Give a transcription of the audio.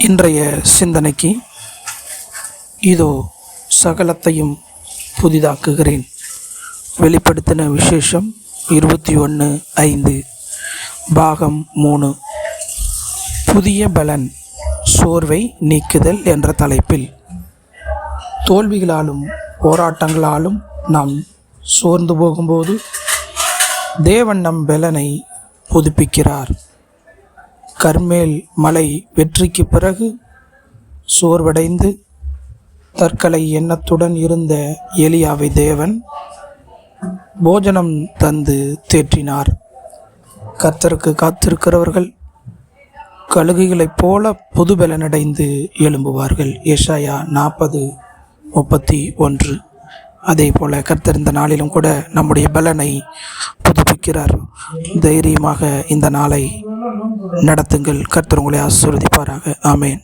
இன்றைய சிந்தனைக்கு இதோ சகலத்தையும் புதிதாக்குகிறேன். வெளிப்படுத்தின விசேஷம் 21:5 பாகம் 3 புதிய பலன் சோர்வை நீக்குதல் என்ற தலைப்பில் தோல்விகளாலும் போராட்டங்களாலும் நாம் சோர்ந்து போகும்போது தேவன் நம் பலனை புதுப்பிக்கிறார். கர்மேல் மலை வெற்றிக்கு பிறகு சோர்வடைந்து தற்கொலை எண்ணத்துடன் இருந்த எலியாவை தேவன் போஜனம் தந்து தேற்றினார். கர்த்தருக்கு காத்திருக்கிறவர்கள் கழுகுகளைப் போல புது பலனடைந்து எழும்புவார்கள். ஏசாயா 40:31. அதே போல கர்த்தர் இந்த நாளிலும் கூட நம்முடைய பலனை புதுப்பிக்கிறார். தைரியமாக இந்த நாளை நடத்துங்கள். கர்த்தர் உங்களை ஆசீர்வதிப்பாராக. ஆமேன்.